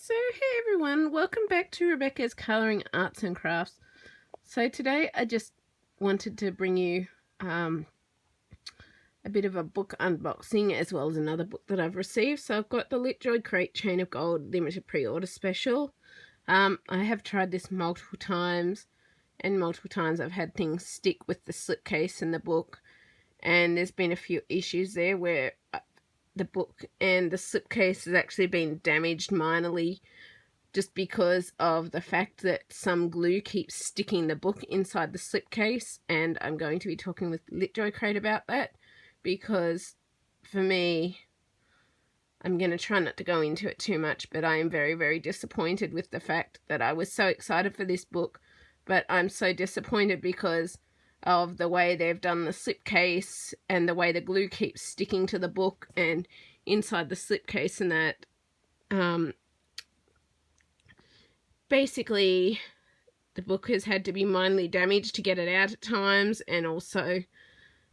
So hey everyone, welcome back to Rebecca's Colouring Arts and Crafts. So today I just wanted to bring you a bit of a book unboxing as well as another book that I've received. So I've got the Litjoy Crate Chain of Gold limited pre-order special. I have tried this multiple times, and multiple times I've had things stick with the slipcase in the book, and there's been a few issues there where the book and the slipcase has actually been damaged minorly just because of the fact that some glue keeps sticking the book inside the slipcase, and I'm going to be talking with Litjoy Crate about that because for me, I'm going to try not to go into it too much, but I am very, very disappointed with the fact that I was so excited for this book, but I'm so disappointed because of the way they've done the slipcase and the way the glue keeps sticking to the book and inside the slipcase, and that basically the book has had to be minorly damaged to get it out at times, and also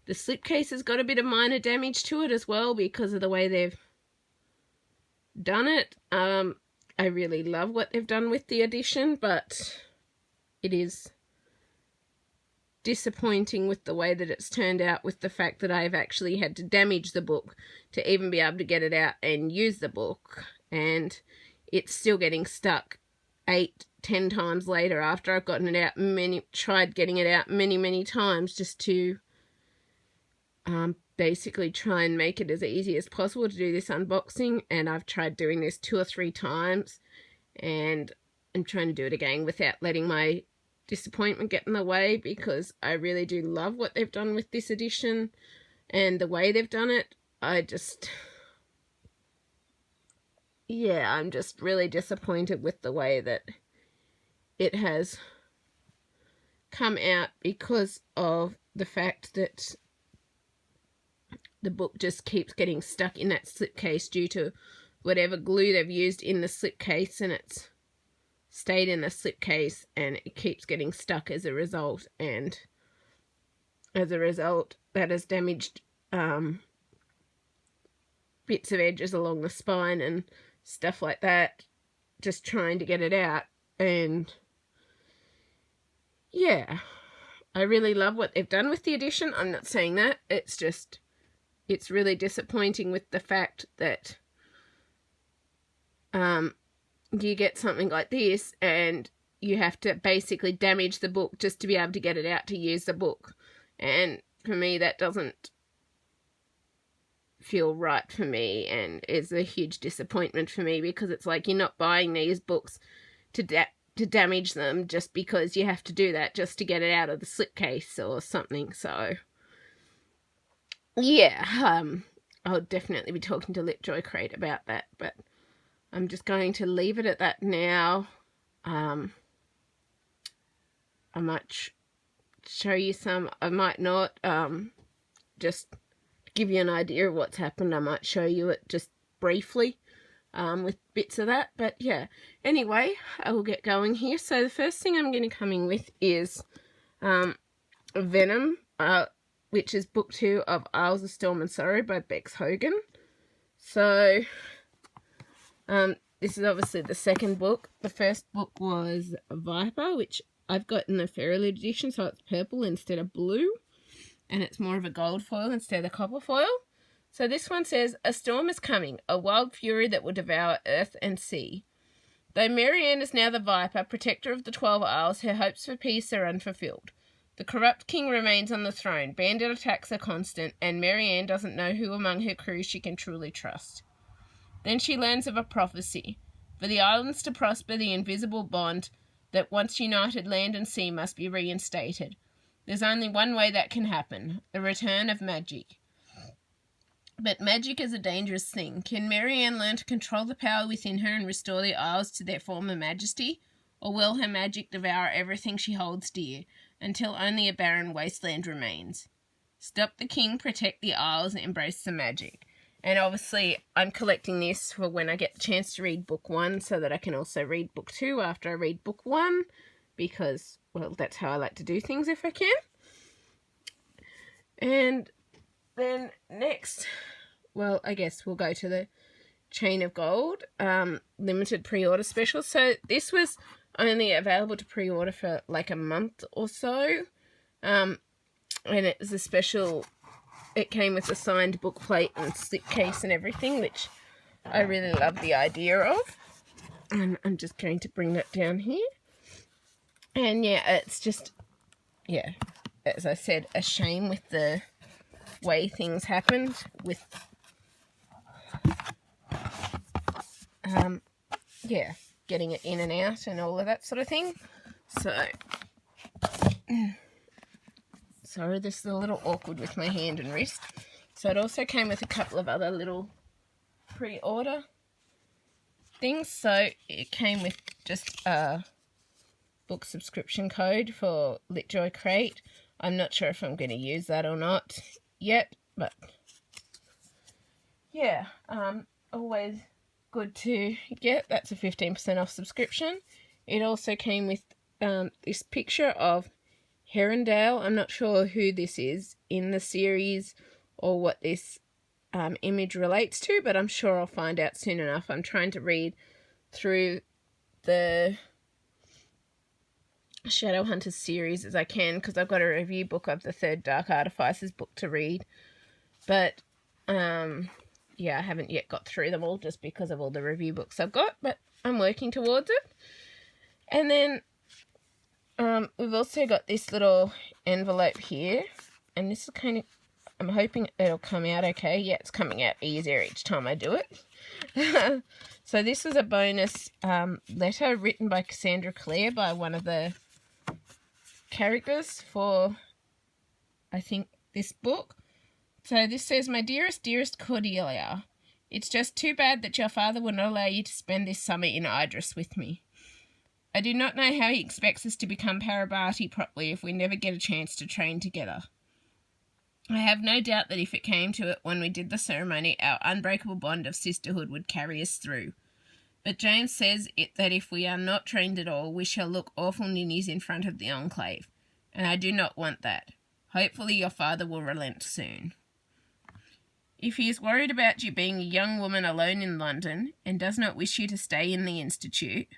the slipcase has got a bit of minor damage to it as well because of the way they've done it. I really love what they've done with the edition, but it is disappointing with the way that it's turned out, with the fact that I've actually had to damage the book to even be able to get it out and use the book, and it's still getting stuck 8-10 times later after I've gotten it out tried getting it out many times just to basically try and make it as easy as possible to do this unboxing. And I've tried doing this 2 or 3 times, and I'm trying to do it again without letting my disappointment get in the way, because I really do love what they've done with this edition and the way they've done it. I'm just really disappointed with the way that it has come out because of the fact that the book just keeps getting stuck in that slipcase due to whatever glue they've used in the slipcase, and it's stayed in the slipcase and it keeps getting stuck as a result, and as a result that has damaged bits of edges along the spine and stuff like that, just trying to get it out. And yeah, I really love what they've done with the edition. I'm not saying that, it's really disappointing with the fact that you get something like this and you have to basically damage the book just to be able to get it out to use the book. And for me, that doesn't feel right for me, and is a huge disappointment for me, because it's like you're not buying these books to damage them just because you have to do that just to get it out of the slipcase or something. So yeah, I'll definitely be talking to Litjoy Crate about that, but I'm just going to leave it at that now. I might show you some, I might not. Just to give you an idea of what's happened, I might show you it just briefly with bits of that. But yeah, anyway, I will get going here. So the first thing I'm going to come in with is Venom, which is book 2 of Isles of Storm and Sorrow by Bex Hogan. So this is obviously the second book. The first book was Viper, which I've got in the Fairy edition, so it's purple instead of blue, and it's more of a gold foil instead of copper foil. So this one says, a storm is coming, a wild fury that will devour earth and sea. Though Marianne is now the Viper, protector of the 12 Isles, her hopes for peace are unfulfilled. The corrupt king remains on the throne, bandit attacks are constant, and Marianne doesn't know who among her crew she can truly trust. Then she learns of a prophecy. For the islands to prosper, the invisible bond that once united land and sea must be reinstated. There's only one way that can happen, the return of magic. But magic is a dangerous thing. Can Marianne learn to control the power within her and restore the Isles to their former majesty? Or will her magic devour everything she holds dear, until only a barren wasteland remains? Stop the king, protect the Isles, and embrace the magic. And obviously, I'm collecting this for when I get the chance to read book 1, so that I can also read book 2 after I read book 1, because, well, that's how I like to do things if I can. And then next, well, I guess we'll go to the Chain of Gold limited pre-order special. So this was only available to pre-order for like a month or so. And it was a special, it came with a signed book plate and slipcase and everything, which I really love the idea of. And I'm just going to bring that down here. And yeah, it's just, yeah, as I said, a shame with the way things happened with, yeah, getting it in and out and all of that sort of thing. So, sorry, this is a little awkward with my hand and wrist. So it also came with a couple of other little pre-order things. So it came with just a book subscription code for Litjoy Crate. I'm not sure if I'm going to use that or not yet, but yeah, always good to get. That's a 15% off subscription. It also came with this picture of Herondale. I'm not sure who this is in the series or what this image relates to, but I'm sure I'll find out soon enough. I'm trying to read through the Shadowhunters series as I can, because I've got a review book of the third Dark Artificers book to read, but yeah, I haven't yet got through them all just because of all the review books I've got, but I'm working towards it. And then we've also got this little envelope here, and this is kind of, I'm hoping it'll come out okay. Yeah, it's coming out easier each time I do it. So this was a bonus letter written by Cassandra Claire, by one of the characters for, I think, this book. So this says, "My dearest Cordelia, it's just too bad that your father will not allow you to spend this summer in Idris with me. I do not know how he expects us to become Parabati properly if we never get a chance to train together. I have no doubt that if it came to it when we did the ceremony, our unbreakable bond of sisterhood would carry us through. But James says that if we are not trained at all, we shall look awful ninnies in front of the Enclave, and I do not want that. Hopefully your father will relent soon. If he is worried about you being a young woman alone in London, and does not wish you to stay in the Institute,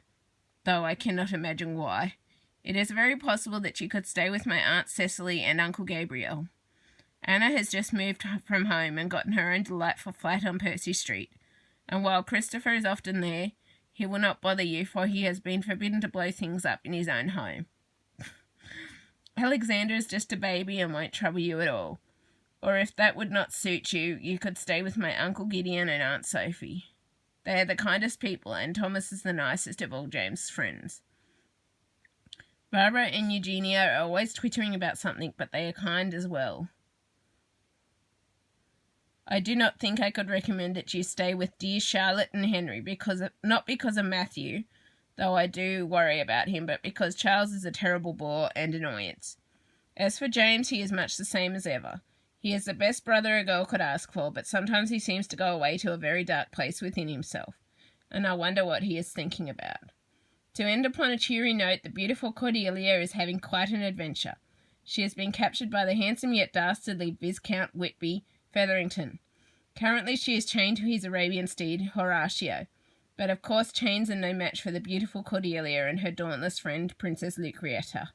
though I cannot imagine why, it is very possible that you could stay with my Aunt Cecily and Uncle Gabriel. Anna has just moved from home and gotten her own delightful flat on Percy Street, and while Christopher is often there, he will not bother you, for he has been forbidden to blow things up in his own home. Alexander is just a baby and won't trouble you at all. Or if that would not suit you, you could stay with my Uncle Gideon and Aunt Sophie. They are the kindest people, and Thomas is the nicest of all James' friends. Barbara and Eugenia are always twittering about something, but they are kind as well. I do not think I could recommend that you stay with dear Charlotte and Henry, not because of Matthew, though I do worry about him, but because Charles is a terrible bore and annoyance. As for James, he is much the same as ever. He is the best brother a girl could ask for, but sometimes he seems to go away to a very dark place within himself, and I wonder what he is thinking about. To end upon a cheery note, the beautiful Cordelia is having quite an adventure. She has been captured by the handsome yet dastardly Viscount Whitby Featherington. Currently she is chained to his Arabian steed, Horatio, but of course chains are no match for the beautiful Cordelia and her dauntless friend, Princess Lucreta.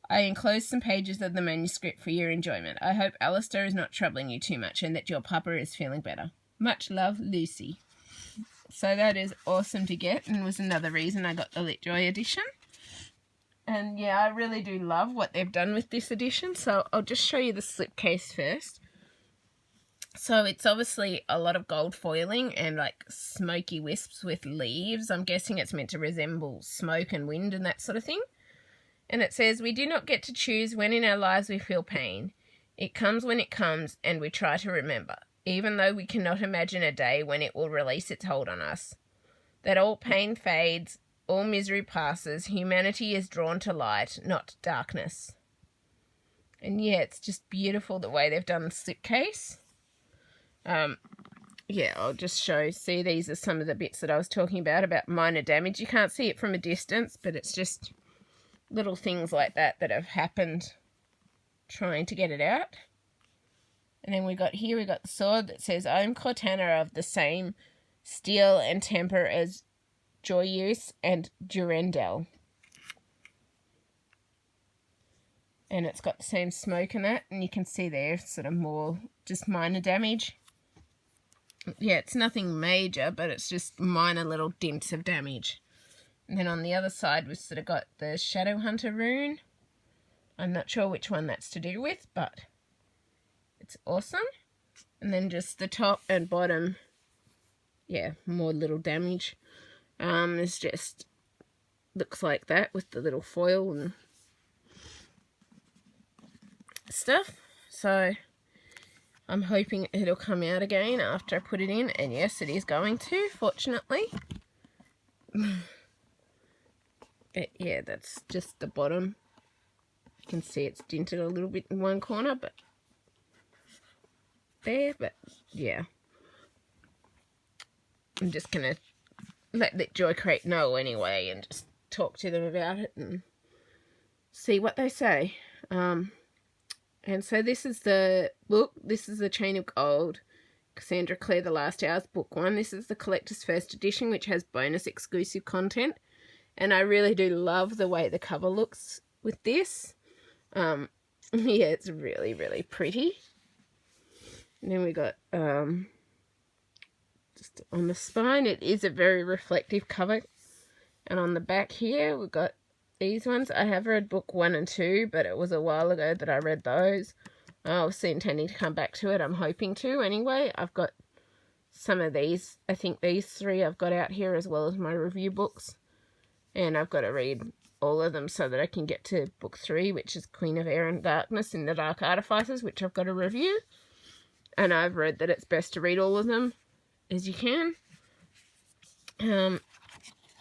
I enclose some pages of the manuscript for your enjoyment. I hope Alistair is not troubling you too much and that your papa is feeling better. Much love, Lucy." So that is awesome to get, and was another reason I got the Litjoy edition. And yeah, I really do love what they've done with this edition, so I'll just show you the slipcase first. So it's obviously a lot of gold foiling and like smoky wisps with leaves. I'm guessing it's meant to resemble smoke and wind and that sort of thing. And it says, "We do not get to choose when in our lives we feel pain. It comes when it comes, and we try to remember, even though we cannot imagine a day when it will release its hold on us. That all pain fades, all misery passes, humanity is drawn to light, not darkness." And yeah, it's just beautiful the way they've done the slipcase. Yeah, I'll just see these are some of the bits that I was talking about minor damage. You can't see it from a distance, but it's just little things like that have happened trying to get it out. And then we got the sword that says, "I am Cortana of the same Steel and temper as Joyeuse and Durandal. And it's got the same smoke in it, and you can see there sort of more just minor damage. Yeah, it's nothing major, but it's just minor little dents of damage. And then on the other side, we've sort of got the Shadowhunter rune. I'm not sure which one that's to do with, but it's awesome. And then just the top and bottom, yeah, more little damage. It's just looks like that with the little foil and stuff. So I'm hoping it'll come out again after I put it in, and yes, it is going to, fortunately. Yeah, that's just the bottom. You can see it's dented a little bit in one corner, but there, but yeah. I'm just going to let Litjoy Crate know anyway and just talk to them about it and see what they say. And so this is the book. This is the Chain of Gold, Cassandra Claire, The Last Hours, Book 1. This is the collector's first edition, which has bonus exclusive content. And I really do love the way the cover looks with this. Yeah, it's really, really pretty. And then we got, just on the spine, it is a very reflective cover. And on the back here, we've got these ones. I have read book 1 and 2, but it was a while ago that I read those. I was intending to come back to it. I'm hoping to anyway. I've got some of these. I think these 3 I've got out here as well as my review books. And I've got to read all of them so that I can get to book 3, which is Queen of Air and Darkness in the Dark Artifices, which I've got to review. And I've read that it's best to read all of them as you can.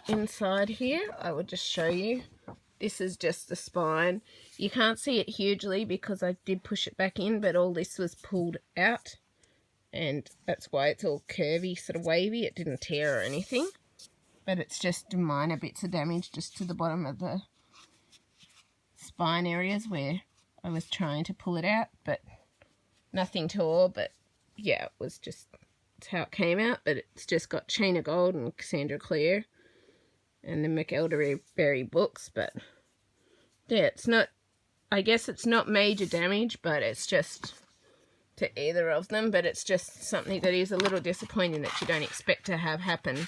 Inside here, I will just show you. This is just the spine. You can't see it hugely because I did push it back in, but all this was pulled out. And that's why it's all curvy, sort of wavy. It didn't tear or anything. But it's just minor bits of damage just to the bottom of the spine areas where I was trying to pull it out. But nothing tore, but yeah, it was just, that's how it came out. But it's just got Chain of Gold and Cassandra Claire and the McElderberry books, but yeah, it's not, I guess it's not major damage, but it's just to either of them, but it's just something that is a little disappointing that you don't expect to have happen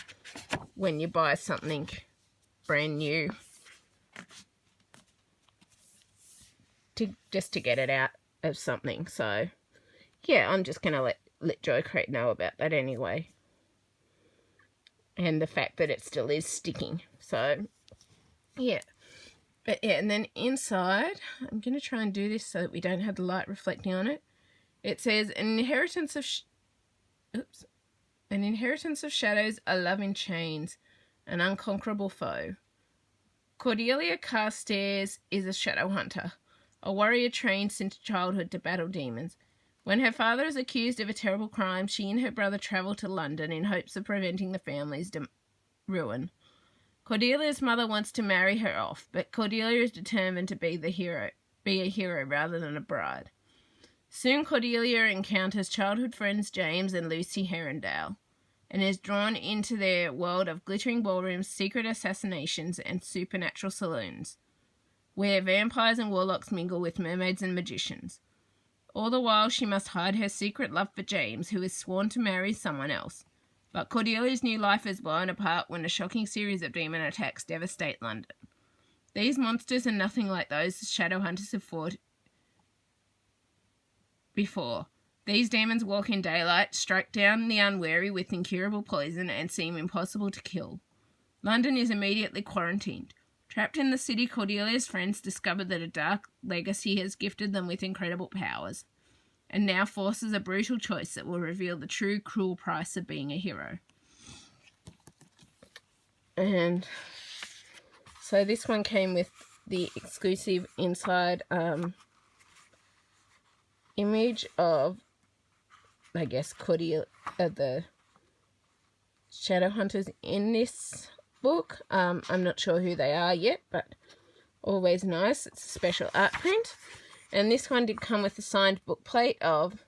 when you buy something brand new, just to get it out of something. So yeah, I'm just going to let Litjoy Crate know about that anyway. And the fact that it still is sticking. So, yeah. But yeah, and then inside, I'm going to try and do this so that we don't have the light reflecting on it. It says, an inheritance of shadows, a love in chains, an unconquerable foe. Cordelia Carstairs is a shadow hunter, a warrior trained since childhood to battle demons. When her father is accused of a terrible crime, she and her brother travel to London in hopes of preventing the family's ruin. Cordelia's mother wants to marry her off, but Cordelia is determined to be a hero rather than a bride. Soon Cordelia encounters childhood friends James and Lucy Herondale, and is drawn into their world of glittering ballrooms, secret assassinations, and supernatural saloons, where vampires and warlocks mingle with mermaids and magicians. All the while, she must hide her secret love for James, who is sworn to marry someone else. But Cordelia's new life is blown apart when a shocking series of demon attacks devastate London. These monsters are nothing like those the shadow hunters have fought before. These demons walk in daylight, strike down the unwary with incurable poison, and seem impossible to kill. London is immediately quarantined. Trapped in the city, Cordelia's friends discover that a dark legacy has gifted them with incredible powers, and now forces a brutal choice that will reveal the true cruel price of being a hero. And so this one came with the exclusive inside image of, I guess, Cordelia, the shadow hunters in this book. I'm not sure who they are yet, but always nice. It's a special art print. And this one did come with a signed book plate of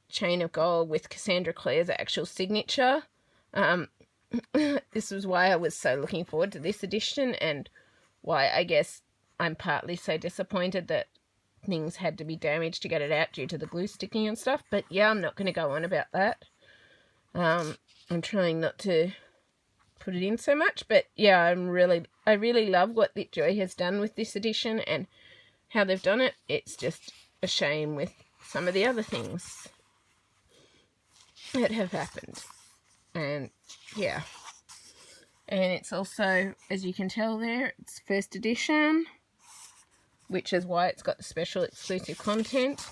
chain of gold with Cassandra Claire's actual signature. This was why I was so looking forward to this edition, and why I guess I'm partly so disappointed that things had to be damaged to get it out due to the glue sticking and stuff. But yeah, I'm not going to go on about that. I'm trying not to put it in so much, but yeah, I really love what Litjoy has done with this edition and how they've done it. It's just a shame with some of the other things that have happened. And yeah, and it's also, as you can tell there, it's first edition, which is why it's got the special exclusive content.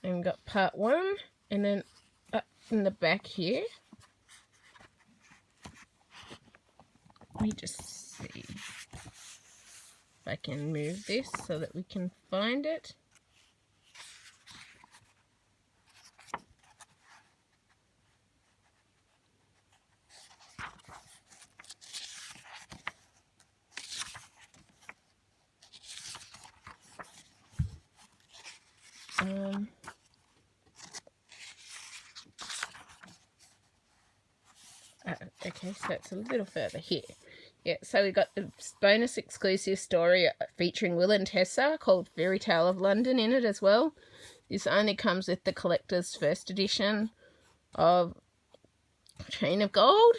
And we've got part 1, and then up in the back here, let me just see if I can move this so that we can find it. Okay, so it's a little further here. Yeah, so we got the bonus exclusive story featuring Will and Tessa called Fairy Tale of London in it as well. This only comes with the collector's first edition of Chain of Gold.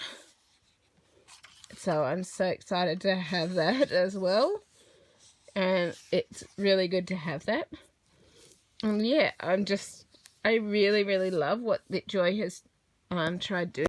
So I'm so excited to have that as well. And it's really good to have that. And yeah, I really, really love what Litjoy has tried doing.